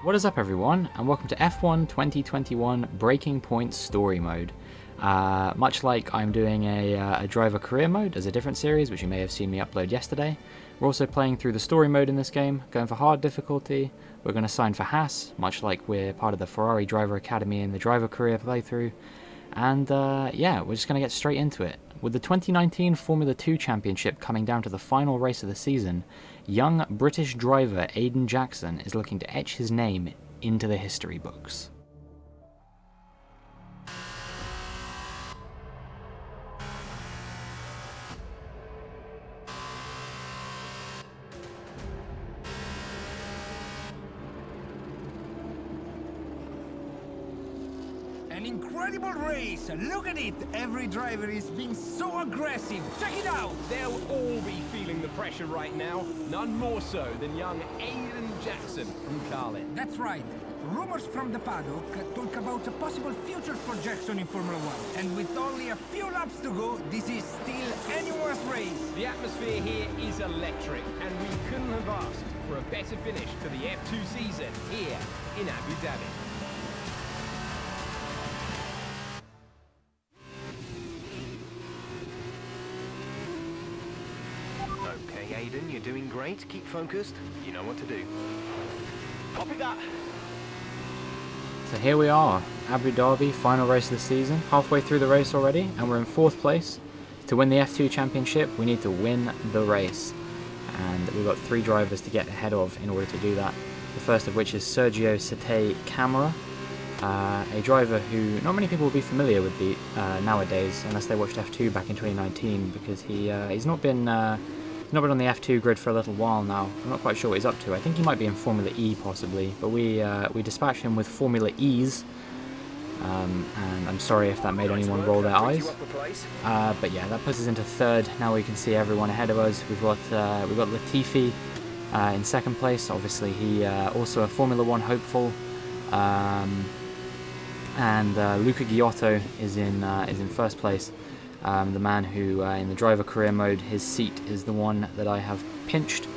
What is up everyone, and welcome to F1 2021 Breaking Point Story Mode. Much like I'm doing a driver career mode as a different series, which you may have seen me upload yesterday, we're also playing through the story mode in this game, going for hard difficulty. We're going to sign for Haas, much like we're part of the Ferrari Driver Academy in the driver career playthrough. And yeah, we're just going to get straight into it. With the 2019 Formula 2 Championship coming down to the final race of the season, young British driver Aidan Jackson is looking to etch his name into the history books. An incredible race! Look at it! Every driver is being so aggressive! Check it out! They'll all be feeling the pressure right now. None more so than young Aidan Jackson from Carlin. That's right. Rumors from the paddock talk about a possible future for Jackson in Formula 1. And with only a few laps to go, this is still anyone's race. The atmosphere here is electric, and we couldn't have asked for a better finish to the F2 season here in Abu Dhabi. Okay, Aidan, you're doing great. Keep focused. You know what to do. Copy that. So here we are, Abu Dhabi, final race of the season, halfway through the race already, and we're in 4th place. To win the F2 Championship, we need to win the race, and we've got 3 drivers to get ahead of in order to do that. The first of which is Sergio Sete Camara, a driver who not many people will be familiar with nowadays, unless they watched F2 back in 2019, because he's not been on the F2 grid for a little while now. I'm not quite sure what he's up to. I think he might be in Formula E possibly, but we dispatched him with Formula E's, and I'm sorry if that made anyone roll their eyes. But yeah, that puts us into 3rd. Now we can see everyone ahead of us. We've got Latifi in 2nd place. Obviously, he also a Formula 1 hopeful, and Luca Giotto is in 1st place. The man who, in the driver career mode, his seat is the one that I have pinched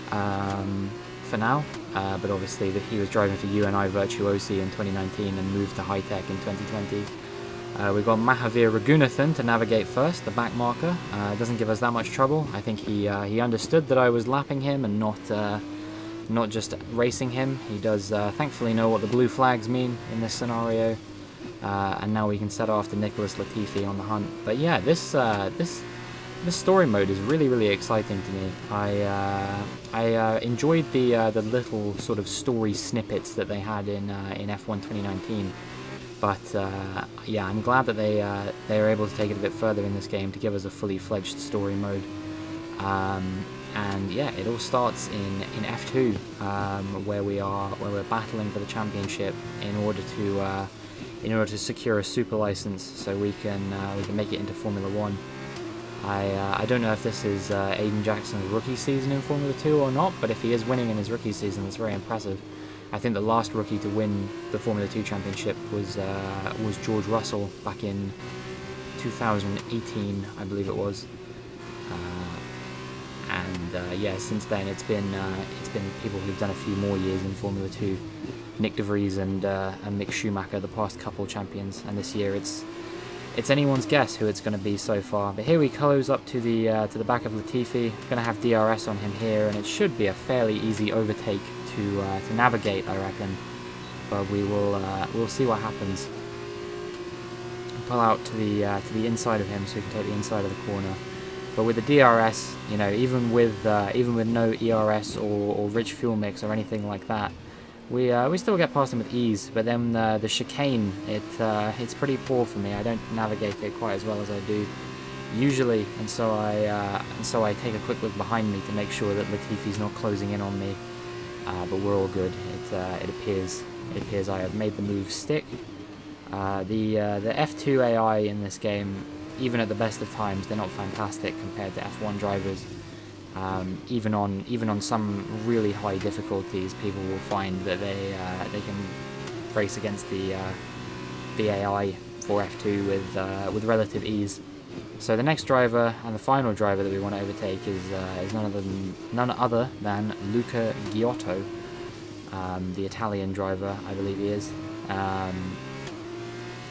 for now, but obviously he was driving for UNI Virtuosi in 2019 and moved to High Tech in 2020. We've got Mahavir Raghunathan to navigate first, the back marker. Doesn't give us that much trouble. I think he understood that I was lapping him and not just racing him. He does thankfully know what the blue flags mean in this scenario. And now we can set off to Nicholas Latifi on the hunt. But yeah, this story mode is really exciting to me. I enjoyed the little sort of story snippets that they had in F1 2019. But yeah, I'm glad that they are able to take it a bit further in this game to give us a fully fledged story mode. And yeah, it all starts in F2, where we're battling for the championship in order to secure a super license, so we can make it into Formula 1. I don't know if this is Aidan Jackson's rookie season in Formula 2 or not, but if he is winning in his rookie season, that's very impressive. I think the last rookie to win the Formula 2 championship was George Russell back in 2018, I believe it was. And yeah, since then it's been people who've done a few more years in Formula 2. Nick De Vries and Mick Schumacher, the past couple champions, and this year it's anyone's guess who it's going to be so far. But here we close up to the back of Latifi. Going to have DRS on him here, and it should be a fairly easy overtake to navigate, I reckon. But we'll see what happens. Pull out to the inside of him so we can take the inside of the corner. But with the DRS, you know, even with no ERS or rich fuel mix or anything like that, we still get past him with ease. But then the chicane, it's pretty poor for me. I don't navigate it quite as well as I do usually, and so I take a quick look behind me to make sure that Latifi's not closing in on me. But we're all good. It appears I have made the move stick. The F2 AI in this game, even at the best of times, they're not fantastic compared to F1 drivers. Even on some really high difficulties, people will find that they can race against the AI for F2 with relative ease. So the next driver and the final driver that we want to overtake is none other than Luca Giotto. the Italian driver, I believe he is.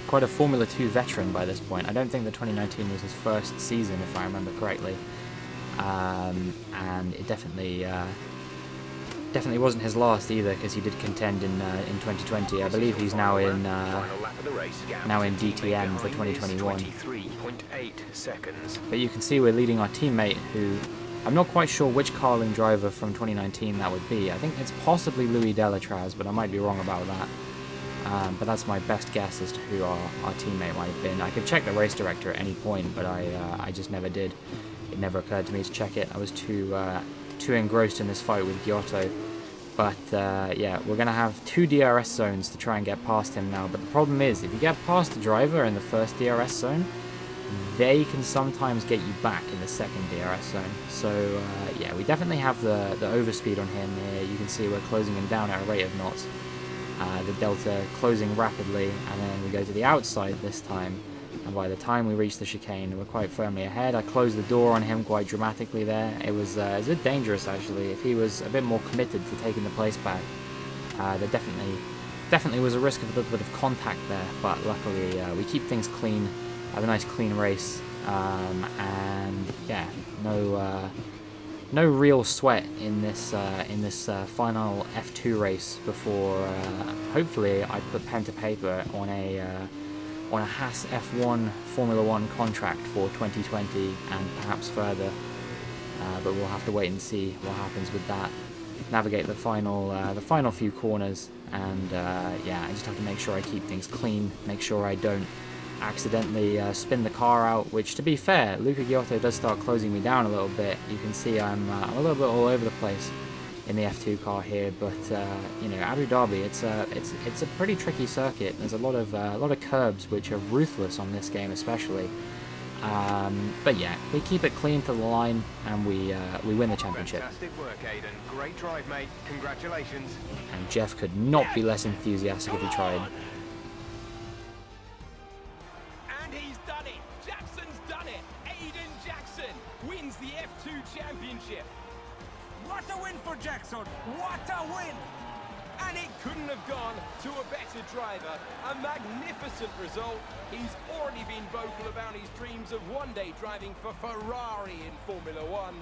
Quite a Formula 2 veteran by this point. I don't think the 2019 was his first season, if I remember correctly. And it definitely wasn't his last either, because he did contend in 2020. I believe he's now in DTM for 2021. 23.8 seconds. But you can see we're leading our teammate, who I'm not quite sure which Carling driver from 2019 that would be. I think it's possibly Louis Delatraz, but I might be wrong about that. But that's my best guess as to who our teammate might have been. I could check the race director at any point, but I just never did. It never occurred to me to check it. I was too engrossed in this fight with Giotto. But yeah, we're going to have 2 DRS zones to try and get past him now. But the problem is, if you get past the driver in the first DRS zone, they can sometimes get you back in the second DRS zone. So yeah, we definitely have the overspeed on him here. You can see we're closing him down at a rate of knots. The delta closing rapidly, and then we go to the outside this time. And by the time we reach the chicane, we're quite firmly ahead. I closed the door on him quite dramatically there. It was a bit dangerous, actually. If he was a bit more committed to taking the place back, there definitely was a risk of a little bit of contact there. But luckily, we keep things clean, have a nice clean race, and yeah, no real sweat in this final F2 race before hopefully I put pen to paper on a Haas F1 Formula 1 contract for 2020 and perhaps further, but we'll have to wait and see what happens with that. Navigate the final few corners, and yeah, I just have to make sure I keep things clean, make sure I don't accidentally spin the car out, which, to be fair, Luca Giotto does start closing me down a little bit. You can see I'm a little bit all over the place in the F2 car here, but you know, Abu Dhabi, it's a pretty tricky circuit. There's a lot of curbs which are ruthless on this game, especially. But yeah, we keep it clean to the line, and we win the championship. Fantastic work, Aidan. Great drive, mate. Congratulations. And Jeff could not be less enthusiastic if he tried. And he's done it. Jackson's done it. Aidan Jackson wins the F2 championship. What a win for Jackson! What a win! And it couldn't have gone to a better driver. A magnificent result. He's already been vocal about his dreams of one day driving for Ferrari in Formula 1.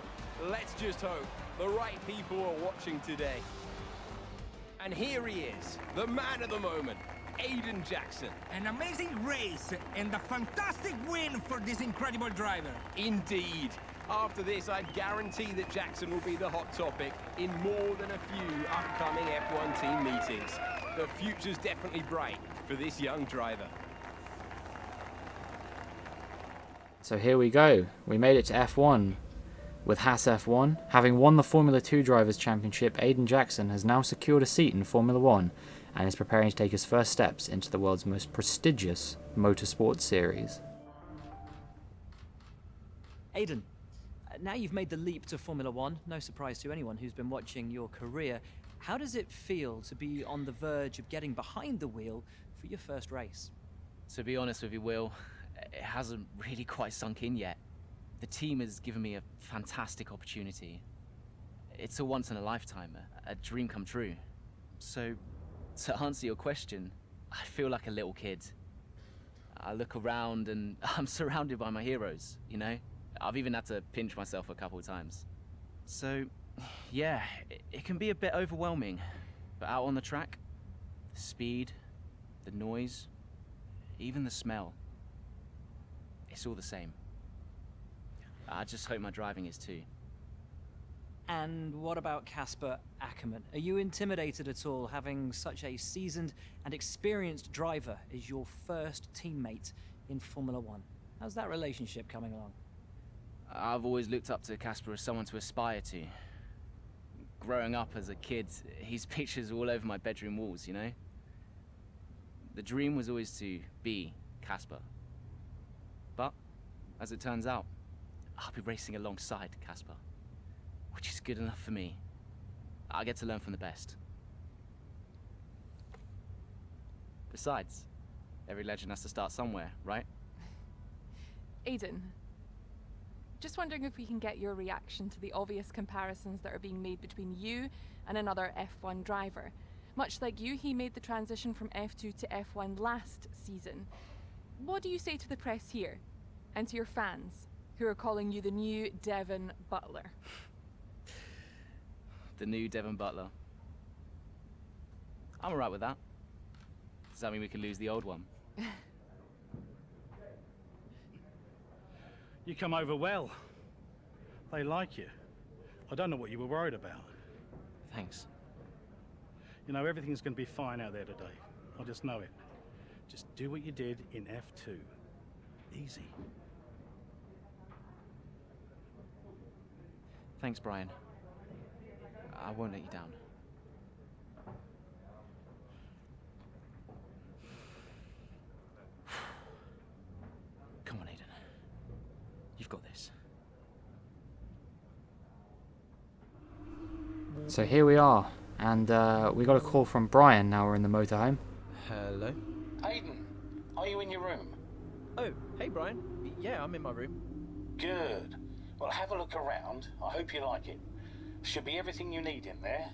Let's just hope the right people are watching today. And here he is, the man of the moment, Aidan Jackson. An amazing race and a fantastic win for this incredible driver. Indeed. After this, I guarantee that Jackson will be the hot topic in more than a few upcoming F1 team meetings. The future's definitely bright for this young driver. So here we go. We made it to F1. With Haas F1, having won the Formula 2 Drivers' Championship, Aidan Jackson has now secured a seat in Formula 1 and is preparing to take his first steps into the world's most prestigious motorsport series. Aidan, now you've made the leap to Formula 1, no surprise to anyone who's been watching your career. How does it feel to be on the verge of getting behind the wheel for your first race? To be honest with you, Will, it hasn't really quite sunk in yet. The team has given me a fantastic opportunity. It's a once-in-a-lifetime, a dream come true. So, to answer your question, I feel like a little kid. I look around and I'm surrounded by my heroes, you know? I've even had to pinch myself a couple of times. So, yeah, it can be a bit overwhelming. But out on the track, the speed, the noise, even the smell, it's all the same. I just hope my driving is too. And what about Casper Akkerman? Are you intimidated at all having such a seasoned and experienced driver as your first teammate in Formula 1? How's that relationship coming along? I've always looked up to Casper as someone to aspire to. Growing up as a kid, his pictures all over my bedroom walls, you know? The dream was always to be Casper. But, as it turns out, I'll be racing alongside Casper, which is good enough for me. I get to learn from the best. Besides, every legend has to start somewhere, right? Aiden, Just wondering if we can get your reaction to the obvious comparisons that are being made between you and another F1 driver. Much like you, he made the transition from F2 to F1 last season. What do you say to the press here, and to your fans, who are calling you the new Devon Butler? The new Devon Butler. I'm alright with that. Does that mean we can lose the old one? You come over well. They like you. I don't know what you were worried about. Thanks. You know, everything's going to be fine out there today. I just know it. Just do what you did in F2. Easy. Thanks, Brian. I won't let you down. Come on, Aiden. You've got this. So here we are, and we got a call from Brian. Now we're in the motorhome. Hello? Aiden, are you in your room? Oh, hey Brian. Yeah, I'm in my room. Good. Well, have a look around. I hope you like it. Should be everything you need in there.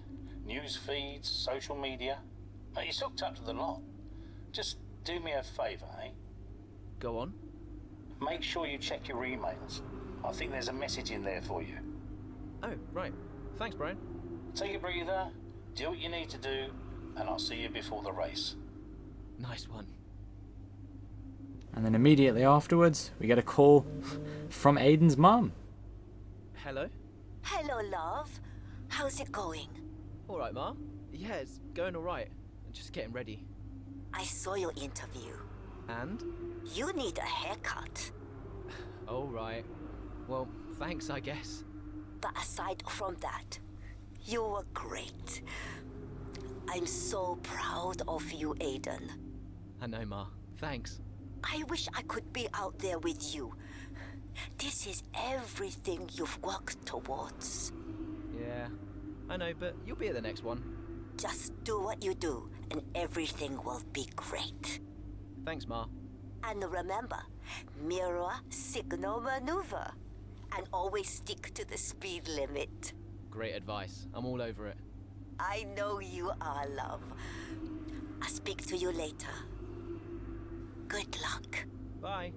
News feeds, social media. It's hooked up to the lot. Just do me a favour, eh? Go on. Make sure you check your emails. I think there's a message in there for you. Oh, right. Thanks, Brian. Take a breather, do what you need to do, and I'll see you before the race. Nice one. And then immediately afterwards, we get a call from Aiden's mum. Hello? Hello, love. How's it going? All right, Ma. Yeah, it's going all right. Just getting ready. I saw your interview. And? You need a haircut. All right. Well, thanks, I guess. But aside from that, you were great. I'm so proud of you, Aiden. I know, Ma. Thanks. I wish I could be out there with you. This is everything you've worked towards. Yeah, I know, but you'll be at the next one. Just do what you do, and everything will be great. Thanks, Ma. And remember, mirror signal maneuver. And always stick to the speed limit. Great advice. I'm all over it. I know you are, love. I'll speak to you later. Good luck. Bye.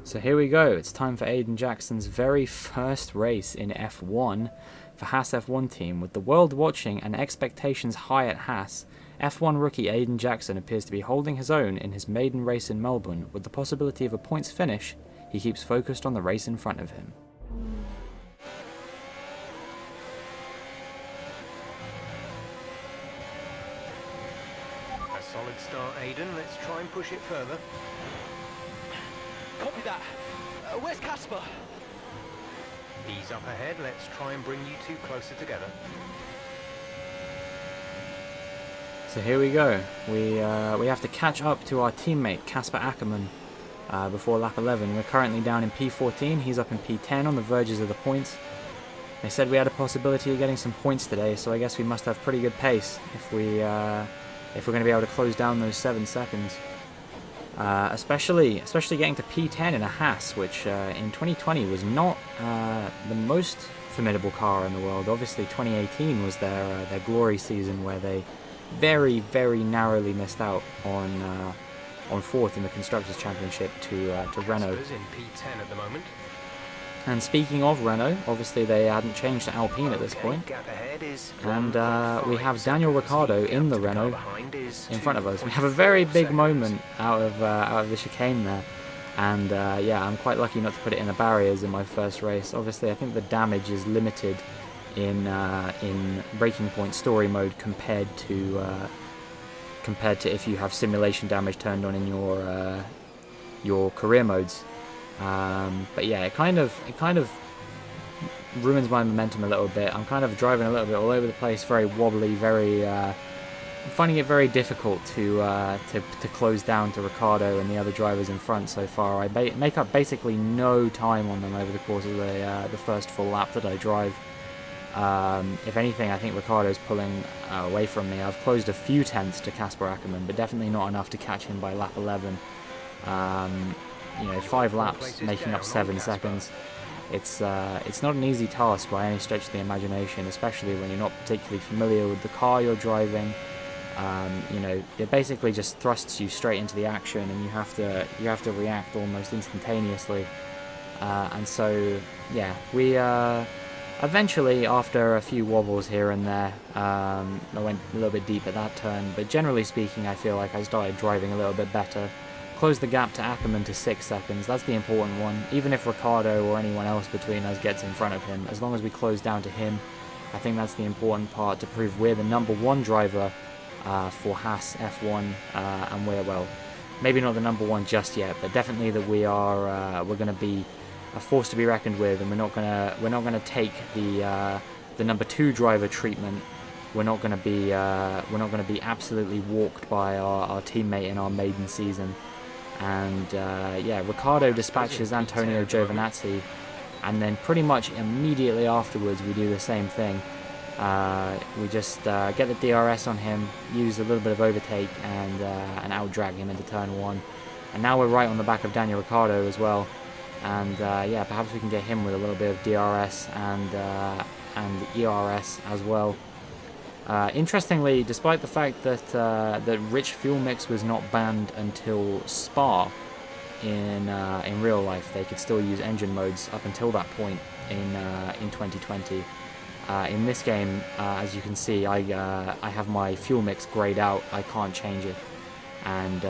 So here we go. It's time for Aidan Jackson's very first race in F1 for Haas F1 team. With the world watching and expectations high at Haas, F1 rookie Aidan Jackson appears to be holding his own in his maiden race in Melbourne. With the possibility of a points finish, he keeps focused on the race in front of him. A solid start, Aiden. Let's try and push it further. Copy that. Where's Casper? He's up ahead. Let's try and bring you two closer together. So here we go. We have to catch up to our teammate Casper Akkerman before lap 11. We're currently down in P14. He's up in P10 on the verges of the points. They said we had a possibility of getting some points today, so I guess we must have pretty good pace if we're going to be able to close down those 7 seconds. Especially getting to P10 in a Haas, which in 2020 was not the most formidable car in the world. Obviously 2018 was their glory season, where they very, very narrowly missed out on 4th in the Constructors' Championship to Renault. Casper's in P10 at the moment. And speaking of Renault, obviously they hadn't changed to Alpine at this point. And we have Daniel Ricciardo in the Renault in front of us. We have a very big moment out of the chicane there. And yeah, I'm quite lucky not to put it in the barriers in my first race. Obviously, I think the damage is limited in Breaking Point story mode compared to if you have simulation damage turned on in your career modes. But yeah, it kind of ruins my momentum a little bit. I'm kind of driving a little bit all over the place, very wobbly, very. I'm finding it very difficult to close down to Ricciardo and the other drivers in front so far. I make up basically no time on them over the course of the first full lap that I drive. If anything, I think Ricciardo's pulling away from me. I've closed a few tenths to Casper Akkerman, but definitely not enough to catch him by lap 11. 5 laps making up 7 seconds. It's not an easy task by any stretch of the imagination, especially when you're not particularly familiar with the car you're driving. You know, it basically just thrusts you straight into the action, and you have to react almost instantaneously. And so, yeah, we eventually, after a few wobbles here and there, I went a little bit deep at that turn, but generally speaking, I feel like I started driving a little bit better. Closed the gap to Akkerman to 6 seconds. That's the important one. Even if Ricciardo or anyone else between us gets in front of him, as long as we close down to him, I think that's the important part to prove we're the number 1 driver for Haas F1, and we're, well, maybe not the number 1 just yet, but definitely that we are. We're going to be a force to be reckoned with, and we're not gonna take the number 2 driver treatment. We're not gonna be absolutely walked by our teammate in our maiden season. And yeah, Ricciardo dispatches Antonio Giovinazzi, and then pretty much immediately afterwards we do the same thing. We just get the DRS on him, use a little bit of overtake, and out-drag him into turn 1. And now we're right on the back of Daniel Ricciardo as well. And yeah, perhaps we can get him with a little bit of DRS and ERS as well. Interestingly, despite the fact that that rich fuel mix was not banned until Spa in real life, they could still use engine modes up until that point in 2020. In this game, as you can see, I have my fuel mix grayed out. I can't change it. And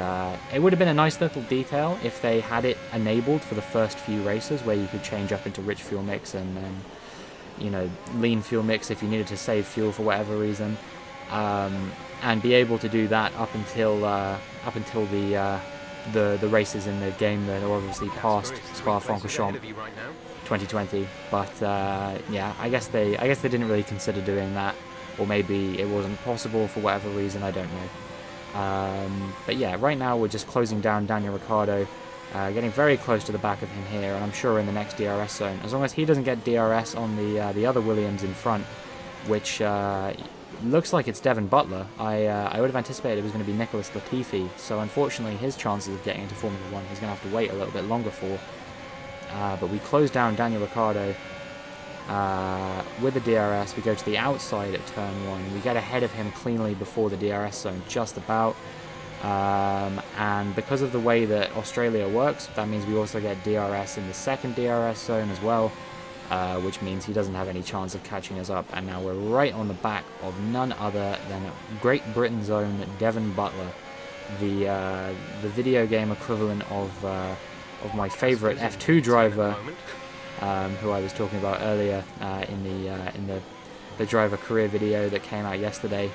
it would have been a nice little detail if they had it enabled for the first few races, where you could change up into rich fuel mix and then, you know, lean fuel mix if you needed to save fuel for whatever reason, and be able to do that up until the races in the game that are obviously past Spa-Francorchamps 2020. But yeah, I guess they didn't really consider doing that, or maybe it wasn't possible for whatever reason. I don't know. But yeah, right now we're just closing down Daniel Ricciardo, getting very close to the back of him here, and I'm sure in the next DRS zone, as long as he doesn't get DRS on the other Williams in front, which looks like it's Devin Butler. I would have anticipated it was going to be Nicholas Latifi, so unfortunately his chances of getting into Formula 1 he's going to have to wait a little bit longer for. But we close down Daniel Ricciardo with the DRS. We go to the outside at turn 1. We get ahead of him cleanly before the DRS zone, just about. And because of the way that Australia works, that means we also get DRS in the second DRS zone as well, which means he doesn't have any chance of catching us up. And now we're right on the back of none other than Great Britain's own Devin Butler, the video game equivalent of my favourite F2 driver, who I was talking about earlier in the driver career video that came out yesterday.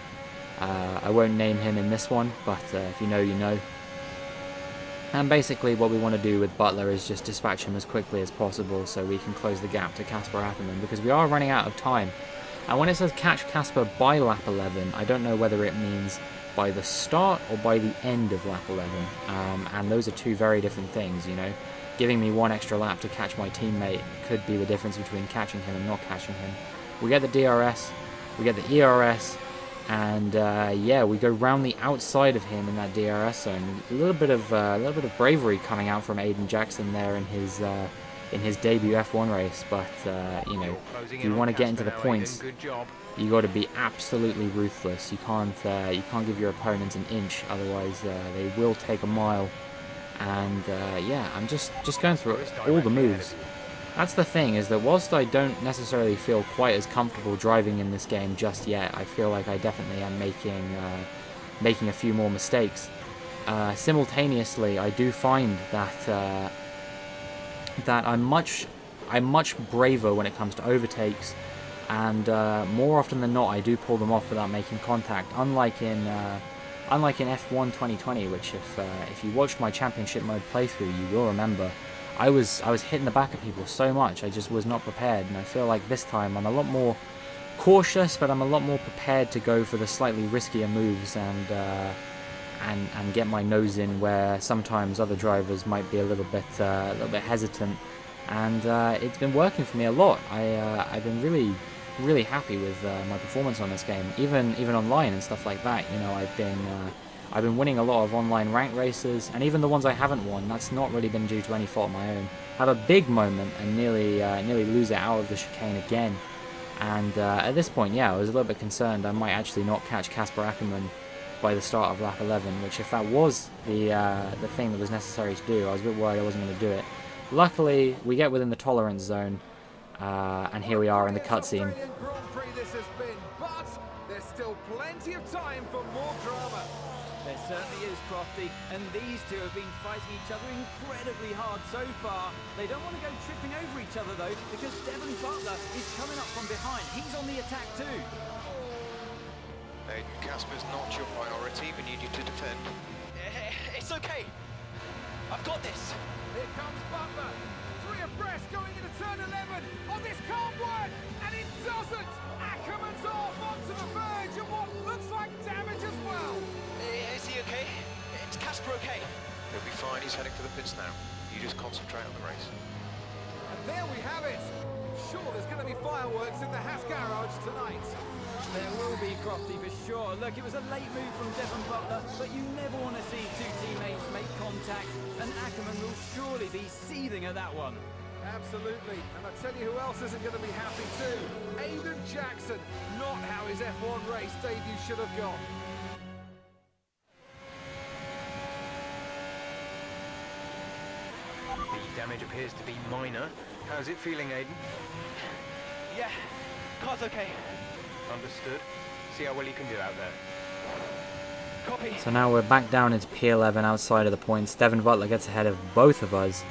I won't name him in this one, but if you know, you know. And basically what we want to do with Butler is just dispatch him as quickly as possible so we can close the gap to Casper Akkerman, because we are running out of time. And when it says catch Casper by lap 11, I don't know whether it means by the start or by the end of lap 11. And those are two very different things, you know. Giving me one extra lap to catch my teammate could be the difference between catching him and not catching him. We get the DRS, we get the ERS, and yeah, we go round the outside of him in that DRS zone. A little bit of bravery coming out from Aiden Jackson there in his debut F1 race. But you know, if you want to get into the points, you got to be absolutely ruthless. You can't give your opponents an inch, otherwise they will take a mile. And yeah, I'm just going through all the moves. That's the thing, is that whilst I don't necessarily feel quite as comfortable driving in this game just yet, I feel like I definitely am making a few more mistakes. Simultaneously, I do find that that I'm much braver when it comes to overtakes, and more often than not, I do pull them off without making contact. Unlike in F1 2020, which if you watched my championship mode playthrough, you will remember. I was hitting the back of people so much, I just was not prepared, and I feel like this time I'm a lot more cautious, but I'm a lot more prepared to go for the slightly riskier moves and get my nose in where sometimes other drivers might be a little bit hesitant, and it's been working for me a lot. I've been really happy with my performance on this game, even online and stuff like that. You know, I've been winning a lot of online rank races, and even the ones I haven't won, that's not really been due to any fault of my own. Have a big moment and nearly lose it out of the chicane again. And at this point, yeah, I was a little bit concerned I might actually not catch Casper Akkerman by the start of lap 11, which if that was the thing that was necessary to do, I was a bit worried I wasn't going to do it. Luckily, we get within the tolerance zone, and here we are in the cutscene. This has been, but there's still plenty of time for more drama. There certainly is, Crofty, and these two have been fighting each other incredibly hard so far. They don't want to go tripping over each other, though, because Devon Butler is coming up from behind. He's on the attack, too. Aiden, Casper's not your priority. We need you to defend. It's okay. I've got this. Here comes Butler. 3 abreast going into turn 11. Oh, this can't work, and it doesn't. Ackerman's off onto the verge of what looks like damage as well. Is he okay? Is Casper okay? He'll be fine. He's heading for the pits now. You just concentrate on the race. And there we have it. Sure, there's going to be fireworks in the Haas garage tonight. There will be, Crofty, for sure. Look, it was a late move from Devon Butler, but you never want to see two teammates make contact, and Ackerman will surely be seething at that one. Absolutely, and I tell you who else isn't going to be happy too. Aidan Jackson, not how his F1 race debut should have gone. The damage appears to be minor. How's it feeling, Aiden? Yeah, car's okay. Understood. See how well you can do out there. Copy. So now we're back down into P11 outside of the points. Devon Butler gets ahead of both of us,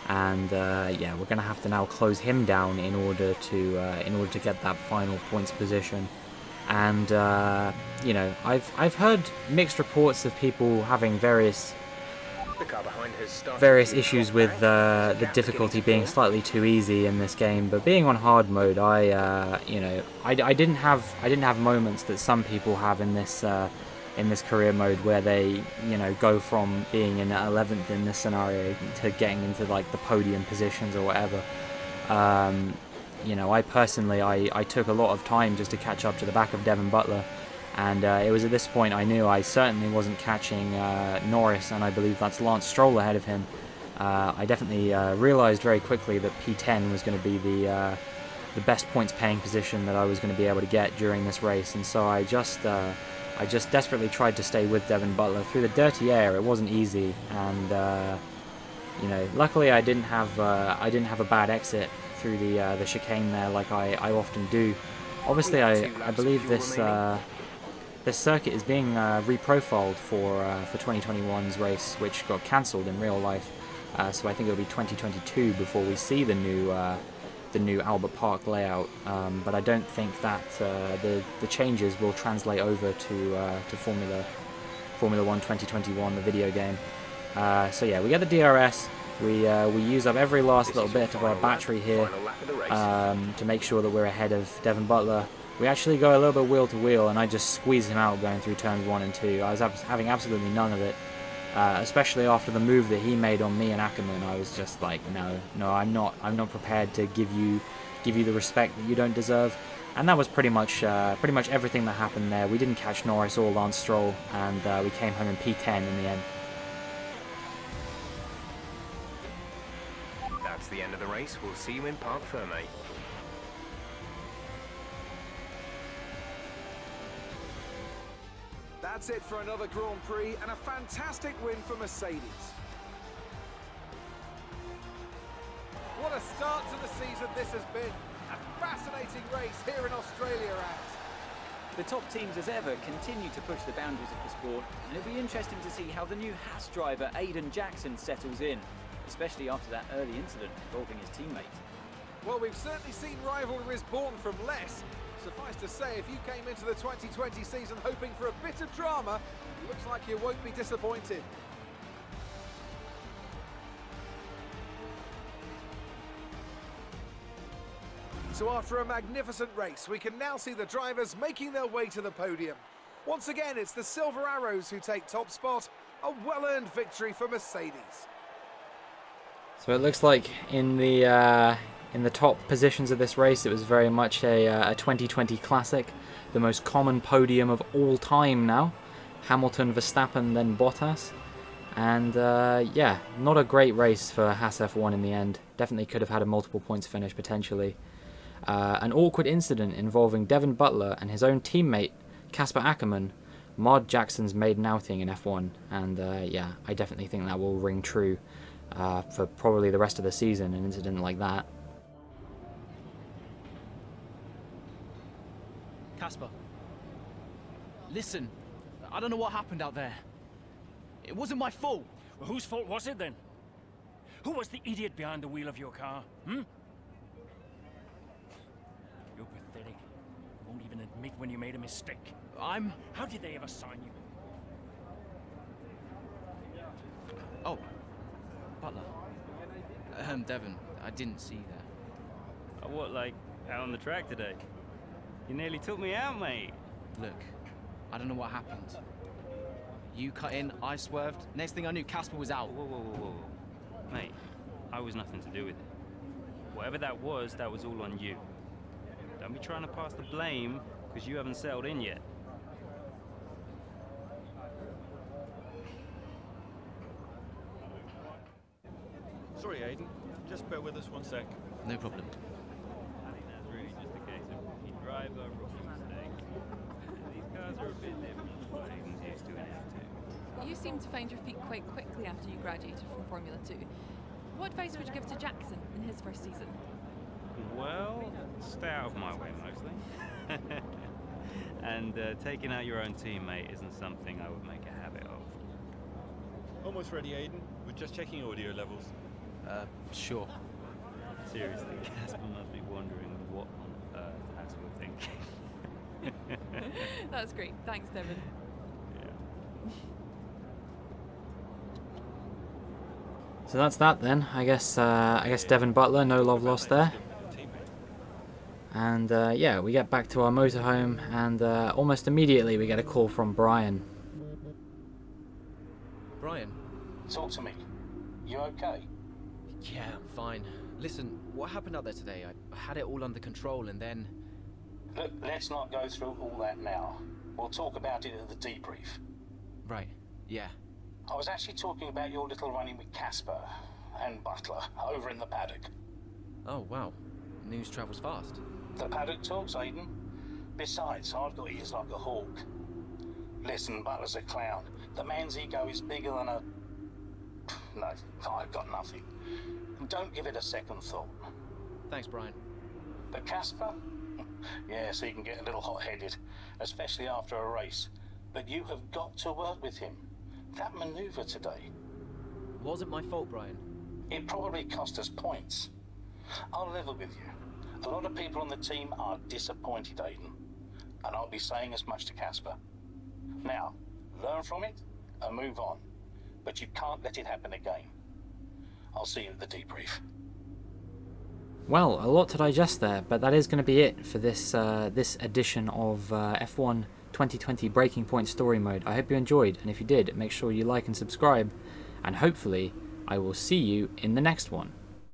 and yeah, we're going to have to now close him down in order to get that final points position. And you know, I've heard mixed reports of people having various issues with the difficulty being slightly too easy in this game, but being on hard mode, I didn't have moments that some people have in this career mode where they go from being in 11th in this scenario to getting into like the podium positions or whatever. I personally I took a lot of time just to catch up to the back of Devon Butler. And it was at this point I knew I certainly wasn't catching Norris, and I believe that's Lance Stroll ahead of him. I definitely realised very quickly that P10 was going to be the best points paying position that I was going to be able to get during this race, and so I just desperately tried to stay with Devon Butler through the dirty air. It wasn't easy, and luckily I didn't have a bad exit through the chicane there like I often do. Obviously, I believe this circuit is being reprofiled for 2021's race, which got cancelled in real life. So I think it'll be 2022 before we see the new Albert Park layout. But I don't think that the changes will translate over to Formula 1 2021, the video game. So yeah, we get the DRS. We use up every last little bit of our battery here to make sure that we're ahead of Devon Butler. We actually go a little bit wheel to wheel, and I just squeeze him out going through turns 1 and 2. I was having absolutely none of it, especially after the move that he made on me and Ackerman. I was just like, no, I'm not prepared to give you the respect that you don't deserve. And that was pretty much everything that happened there. We didn't catch Norris or Lance Stroll, and we came home in P10 in the end. That's the end of the race. We'll see you in Parc Ferme. That's it for another Grand Prix, and a fantastic win for Mercedes. What a start to the season this has been. A fascinating race here in Australia, The top teams as ever continue to push the boundaries of the sport, and it'll be interesting to see how the new Haas driver Aidan Jackson settles in, especially after that early incident involving his teammate. Well, we've certainly seen rivalries born from less. Suffice to say, if you came into the 2020 season hoping for a bit of drama, looks like you won't be disappointed. So after a magnificent race, we can now see the drivers making their way to the podium. Once again, it's the Silver Arrows who take top spot, a well-earned victory for Mercedes. So it looks like in the top positions of this race, it was very much a 2020 classic, the most common podium of all time now. Hamilton, Verstappen, then Bottas. And yeah, not a great race for Haas F1 in the end. Definitely could have had a multiple points finish potentially. An awkward incident involving Devin Butler and his own teammate Casper Akkerman marred Jackson's maiden outing in F1, and yeah, I definitely think that will ring true for probably the rest of the season, an incident like that. Casper, listen, I don't know what happened out there. It wasn't my fault. Well, whose fault was it then? Who was the idiot behind the wheel of your car? You're pathetic. You won't even admit when you made a mistake. How did they ever sign you? Oh, Butler. Devin, I didn't see that. What, like, out on the track today? You nearly took me out, mate. Look, I don't know what happened. You cut in, I swerved. Next thing I knew, Casper was out. Whoa. Mate, I was nothing to do with it. Whatever that was all on you. Don't be trying to pass the blame, because you haven't settled in yet. Sorry, Aiden. Just bear with us one sec. No problem. I think that's really just a case of rookie driver, rookie mistakes. These cars are a bit different from what Aiden's used to in F2. You seem to find your feet quite quickly after you graduated from Formula 2. What advice would you give to Jackson in his first season? Well, stay out of my way mostly. And taking out your own teammate isn't something I would make a habit of. Almost ready, Aiden. We're just checking audio levels. Sure. Seriously, Casper must be wondering what on earth Haas were thinking. That's great. Thanks, Devin. So that's that then. I guess Devin Butler, no love lost there. And yeah, we get back to our motorhome, and almost immediately we get a call from Brian. Brian? Talk to me. You okay? Yeah, I'm fine. Listen, what happened out there today? I had it all under control, and then... Look, let's not go through all that now. We'll talk about it at the debrief. Right, yeah. I was actually talking about your little run-in with Casper and Butler over in the paddock. Oh, wow. News travels fast. The paddock talks, Aiden. Besides, I've got ears like a hawk. Listen, Butler's a clown. The man's ego is bigger than a... No, I've got nothing. Don't give it a second thought. Thanks, Brian. But Casper? Yes, he can get a little hot-headed, especially after a race. But you have got to work with him. That maneuver today... Wasn't my fault, Brian. It probably cost us points. I'll level with you. A lot of people on the team are disappointed, Aiden. And I'll be saying as much to Casper. Now, learn from it and move on. But you can't let it happen again. I'll see you at the debrief. Well, a lot to digest there, but that is going to be it for this edition of F1 2020 Breaking Point Story Mode. I hope you enjoyed, and if you did, make sure you like and subscribe, and hopefully I will see you in the next one.